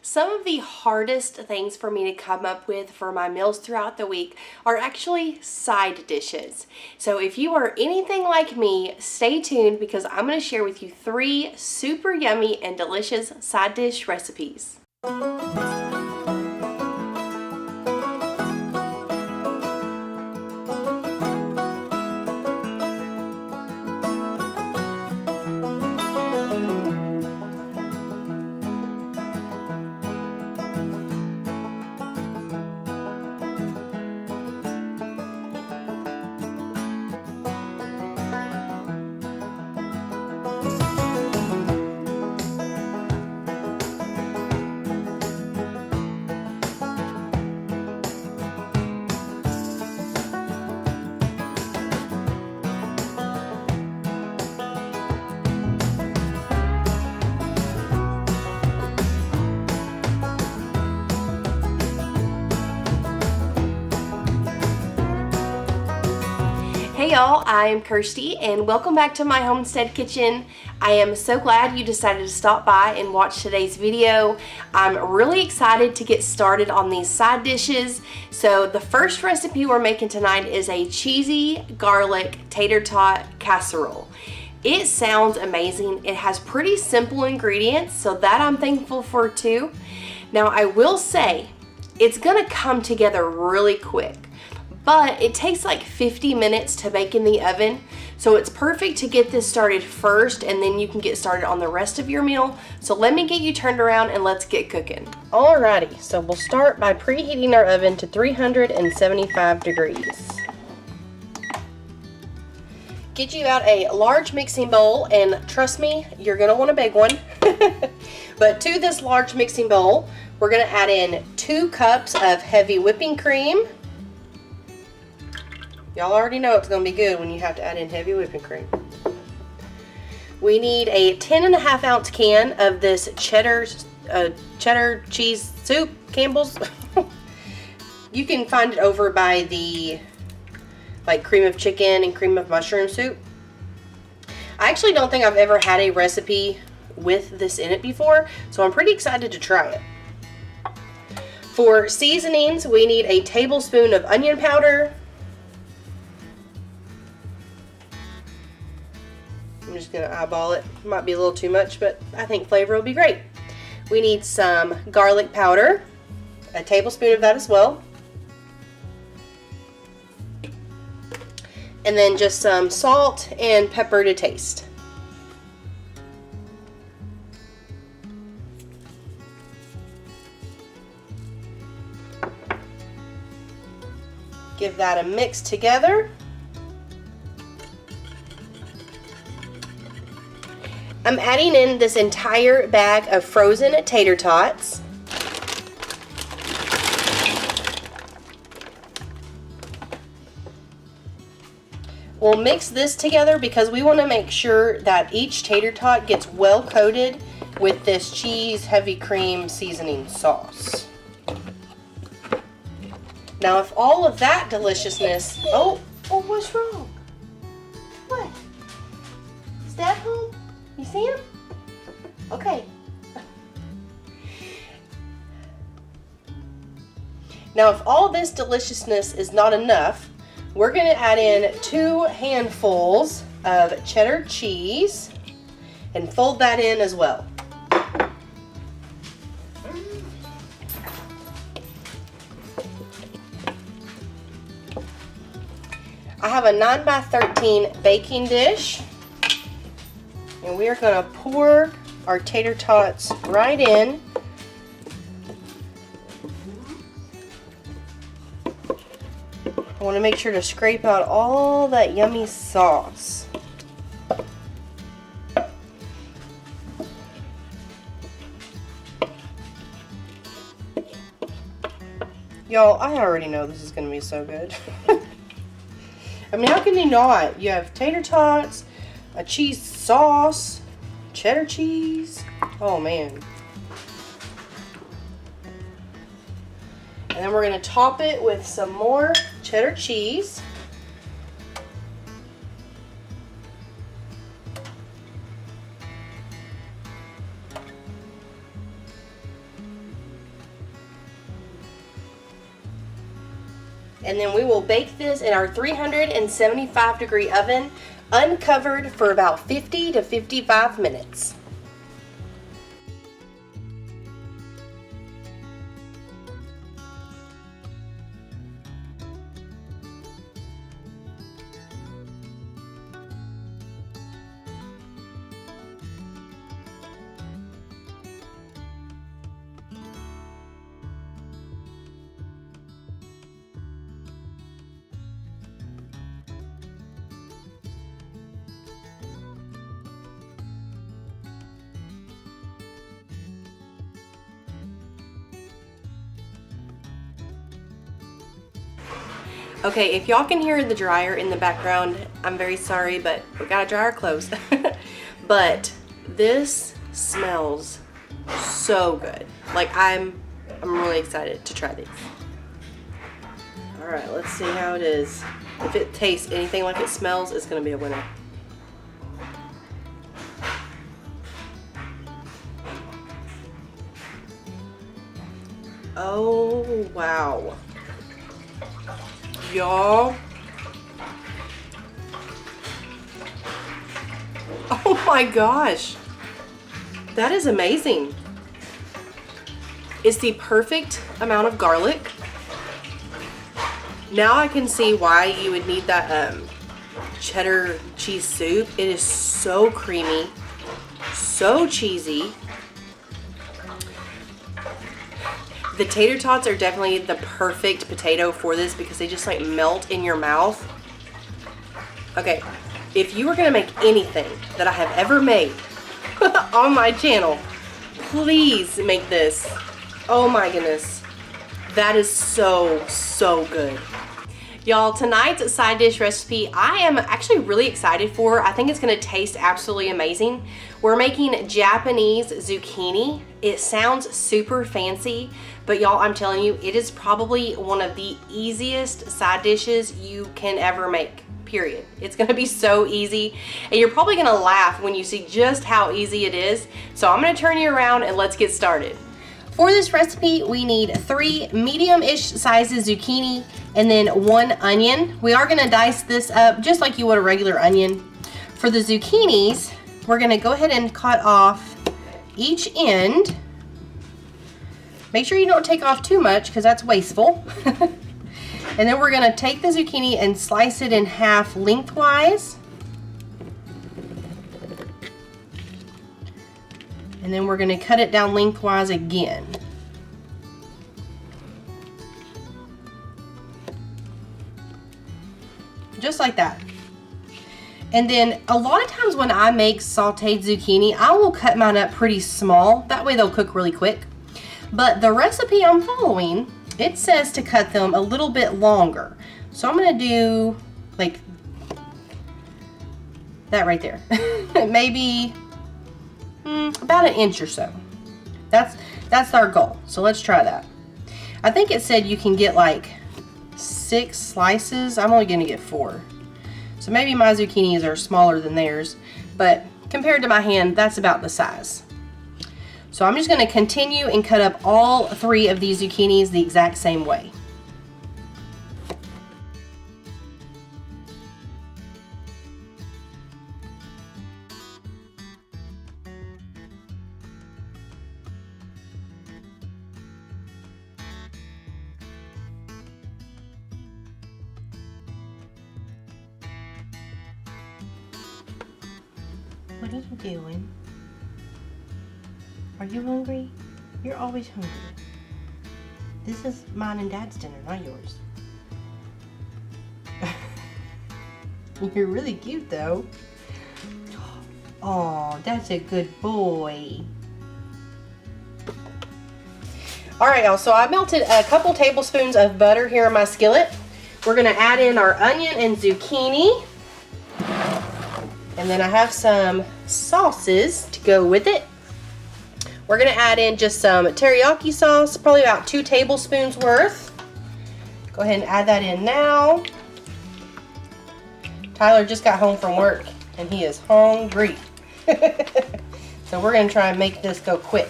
Some of the hardest things for me to come up with for my meals throughout the week are actually side dishes. So if you are anything like me, stay tuned because I'm going to share with you 3 super yummy and delicious side dish recipes. Hey y'all, I'm Kirsty and welcome back to my Homestead kitchen. I am so glad you decided to stop by and watch today's video. I'm really excited to get started on these side dishes. So the first recipe we're making tonight is a cheesy garlic tater tot casserole. It sounds amazing. It has pretty simple ingredients, so that I'm thankful for too. Now I will say, it's gonna come together really quick. But it takes like 50 minutes to bake in the oven, so it's perfect to get this started first and then you can get started on the rest of your meal. So let me get you turned around and let's get cooking. Alrighty, so we'll start by preheating our oven to 375 degrees. Get you out a large mixing bowl, and trust me, you're gonna want a big one. But to this large mixing bowl, we're gonna add in 2 cups of heavy whipping cream. Y'all already know it's going to be good when you have to add in heavy whipping cream. We need a 10.5 ounce can of this cheddar cheese soup, Campbell's. You can find it over by the cream of chicken and cream of mushroom soup. I actually don't think I've ever had a recipe with this in it before, so I'm pretty excited to try it. For seasonings, we need a tablespoon of onion powder. I'm just going to eyeball it. Might be a little too much, but I think flavor will be great. We need some garlic powder, a tablespoon of that as well. And then just some salt and pepper to taste. Give that a mix together. I'm adding in this entire bag of frozen tater tots. We'll mix this together because we want to make sure that each tater tot gets well coated with this cheese heavy cream seasoning sauce. Now if all of that deliciousness... Oh, what's wrong? What? Is Dad home? You see him? Okay. Now if all this deliciousness is not enough, we're going to add in 2 handfuls of cheddar cheese and fold that in as well. I have a 9x13 baking dish. And we are going to pour our tater tots right in. I want to make sure to scrape out all that yummy sauce. Y'all, I already know this is going to be so good. I mean, how can you not? You have tater tots, a cheese sauce, cheddar cheese. Oh man. And then we're going to top it with some more cheddar cheese. And then we will bake this in our 375-degree oven, uncovered, for about 50 to 55 minutes. Okay, if y'all can hear the dryer in the background, I'm very sorry, but we gotta dry our clothes. But this smells so good. Like I'm really excited to try these. All right, let's see how it is. If it tastes anything like it smells, it's gonna be a winner. Oh, wow. Y'all. Oh my gosh. That is amazing. It's the perfect amount of garlic. Now I can see why you would need that cheddar cheese soup. It is so creamy, so cheesy. The tater tots are definitely the perfect potato for this because they just like melt in your mouth. Okay, if you were gonna make anything that I have ever made on my channel, please make this. Oh my goodness. That is so, so good. Y'all, tonight's side dish recipe I am actually really excited for. I think it's gonna taste absolutely amazing. We're making Japanese zucchini. It sounds super fancy, but y'all, I'm telling you, it is probably one of the easiest side dishes you can ever make, period. It's gonna be so easy, and you're probably gonna laugh when you see just how easy it is. So I'm gonna turn you around and let's get started. For this recipe, we need 3 medium-ish sizes zucchini and then 1 onion. We are gonna dice this up just like you would a regular onion. For the zucchinis, we're gonna go ahead and cut off each end. Make sure you don't take off too much because that's wasteful. And then we're gonna take the zucchini and slice it in half lengthwise. And then we're gonna cut it down lengthwise again. Just like that. And then a lot of times when I make sauteed zucchini, I will cut mine up pretty small. That way they'll cook really quick. But the recipe I'm following, it says to cut them a little bit longer. So I'm gonna do like that right there. Maybe about 1 inch or so. That's our goal. So let's try that. I think it said you can get like 6 slices. I'm only gonna get 4. So maybe my zucchinis are smaller than theirs, but compared to my hand, that's about the size. So I'm just gonna continue and cut up all 3 of these zucchinis the exact same way. What are you doing? Are you hungry? You're always hungry. This is mine and Dad's dinner, not yours. You're really cute though. Oh, that's a good boy. Alright y'all, so I melted a couple tablespoons of butter here in my skillet. We're gonna add in our onion and zucchini. And then I have some sauces to go with it. We're gonna add in just some teriyaki sauce, probably about 2 tablespoons worth. Go ahead and add that in now. Tyler just got home from work and he is hungry. So we're gonna try and make this go quick.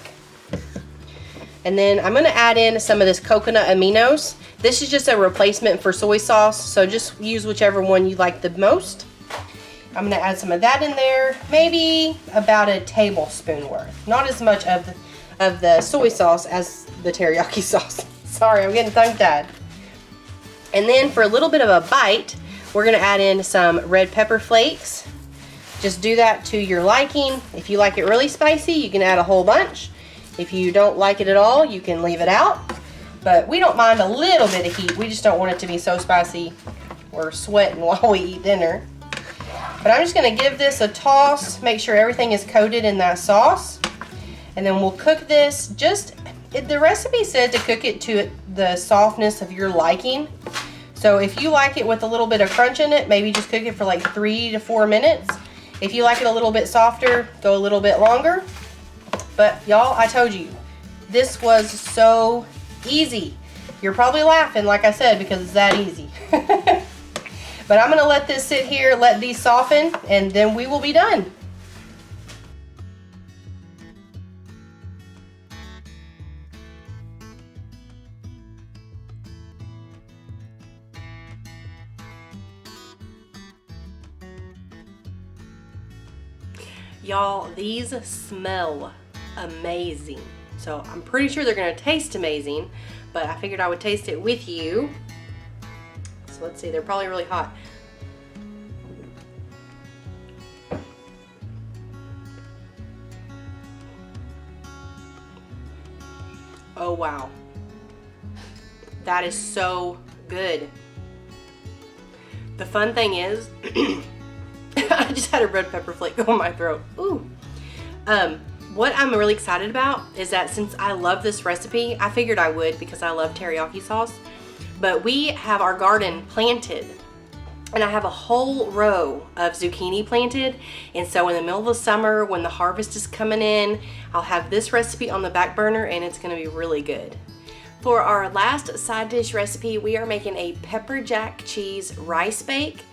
And then I'm going to add in some of this coconut aminos. This is just a replacement for soy sauce, so just use whichever one you like the most. I'm going to add some of that in there, maybe about a tablespoon worth. Not as much of the soy sauce as the teriyaki sauce. Sorry, I'm getting tongue-tied. And then for a little bit of a bite, we're going to add in some red pepper flakes. Just do that to your liking. If you like it really spicy, you can add a whole bunch. If you don't like it at all, you can leave it out. But we don't mind a little bit of heat. We just don't want it to be so spicy we're sweating while we eat dinner. But I'm just going to give this a toss, make sure everything is coated in that sauce. And then we'll cook this the recipe said to cook it to the softness of your liking. So if you like it with a little bit of crunch in it, maybe just cook it for like 3 to 4 minutes. If you like it a little bit softer, go a little bit longer. But y'all, I told you, this was so easy. You're probably laughing, like I said, because it's that easy. But I'm gonna let this sit here, let these soften, and then we will be done. Y'all, these smell amazing. So I'm pretty sure they're gonna taste amazing, but I figured I would taste it with you. So let's see, they're probably really hot. Oh wow. That is so good. The fun thing is, I just had a red pepper flake go in my throat. Ooh. What I'm really excited about is that since I love this recipe, I figured I would because I love teriyaki sauce, but we have our garden planted and I have a whole row of zucchini planted, and so in the middle of the summer when the harvest is coming in, I'll have this recipe on the back burner and it's gonna be really good. For our last side dish recipe, we are making a pepper jack cheese rice bake.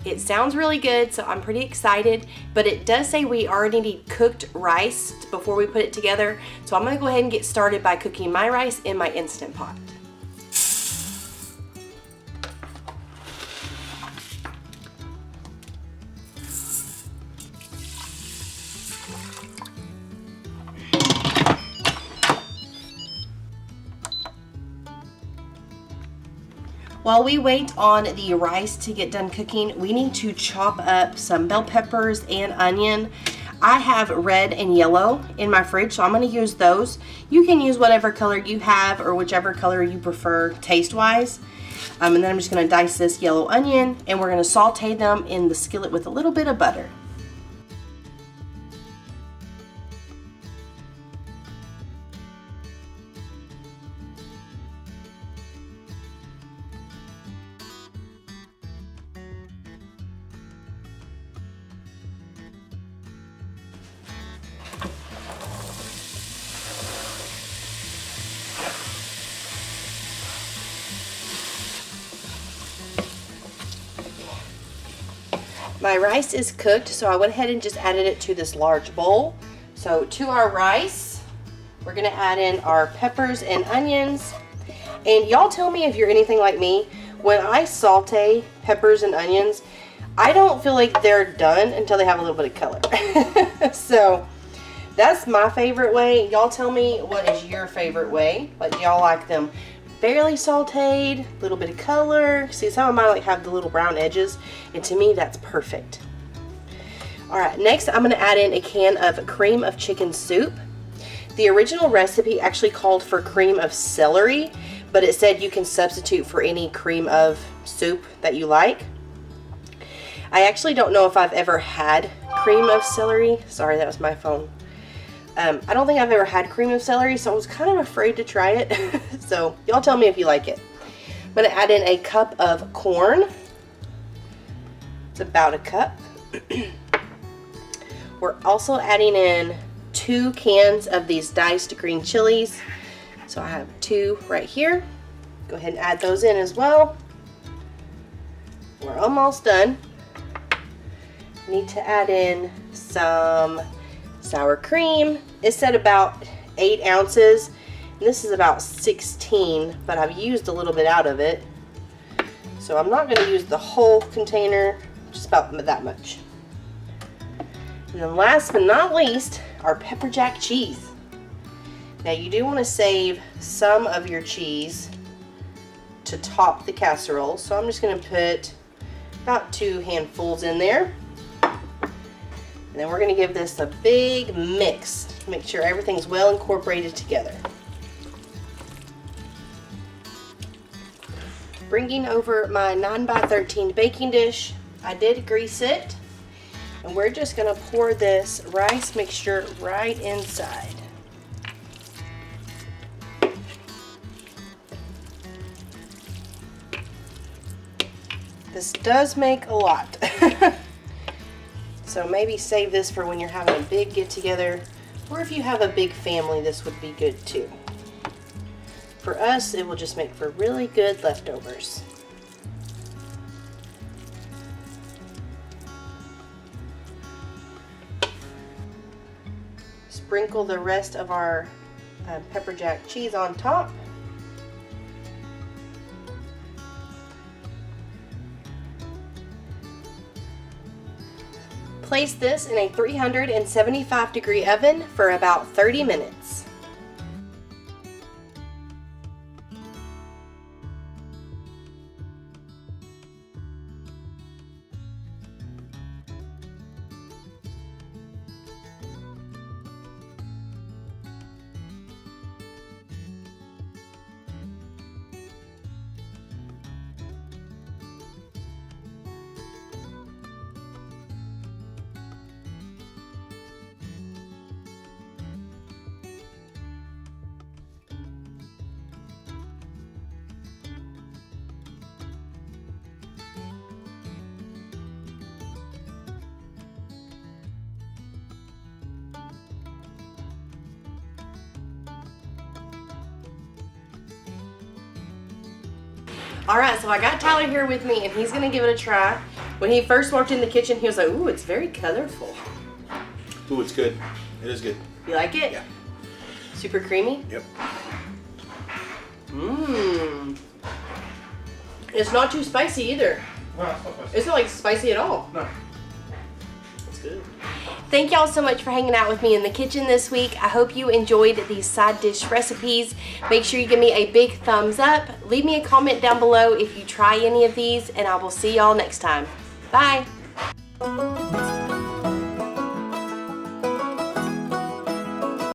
It sounds really good, so I'm pretty excited, but it does say we already need cooked rice before we put it together. So I'm gonna go ahead and get started by cooking my rice in my Instant Pot. While we wait on the rice to get done cooking, we need to chop up some bell peppers and onion. I have red and yellow in my fridge, so I'm going to use those. You can use whatever color you have or whichever color you prefer taste-wise. And then I'm just going to dice this yellow onion, and we're going to saute them in the skillet with a little bit of butter. My rice is cooked, so I went ahead and just added it to this large bowl. So to our rice, we're gonna add in our peppers and onions. And y'all tell me if you're anything like me. When I saute peppers and onions, I don't feel like they're done until they have a little bit of color. So that's my favorite way. Y'all tell me what is your favorite way. Like, y'all like them barely sauteed, a little bit of color. See, some of mine like have the little brown edges, and to me that's perfect. All right, next I'm gonna add in a can of cream of chicken soup. The original recipe actually called for cream of celery, but it said you can substitute for any cream of soup that you like. I actually don't know if I've ever had cream of celery. Sorry, that was my phone. I don't think I've ever had cream of celery, so I was kind of afraid to try it. So y'all tell me if you like it. I'm going to add in a cup of corn. It's about a cup. We're also adding in 2 cans of these diced green chilies. So I have 2 right here. Go ahead and add those in as well. We're almost done. Need to add in some sour cream. It said about 8 ounces. This is about 16, but I've used a little bit out of it. So I'm not going to use the whole container, just about that much. And then last but not least, our pepper jack cheese. Now you do want to save some of your cheese to top the casserole. So I'm just going to put about 2 handfuls in there. And then we're going to give this a big mix to make sure everything's well incorporated together. Bringing over my 9x13 baking dish, I did grease it. And we're just going to pour this rice mixture right inside. This does make a lot. So maybe save this for when you're having a big get-together, or if you have a big family, this would be good too. For us, it will just make for really good leftovers. Sprinkle the rest of our pepper jack cheese on top. Place this in a 375-degree oven for about 30 minutes. Alright, so I got Tyler here with me and he's going to give it a try. When he first walked in the kitchen, he was like, ooh, it's very colorful. Ooh, it's good. It is good. You like it? Yeah. Super creamy? Yep. Mmm. It's not too spicy either. No, it's not spicy. It's not like spicy at all. No. It's good. Thank y'all so much for hanging out with me in the kitchen this week. I hope you enjoyed these side dish recipes. Make sure you give me a big thumbs up. Leave me a comment down below if you try any of these, and I will see y'all next time. Bye.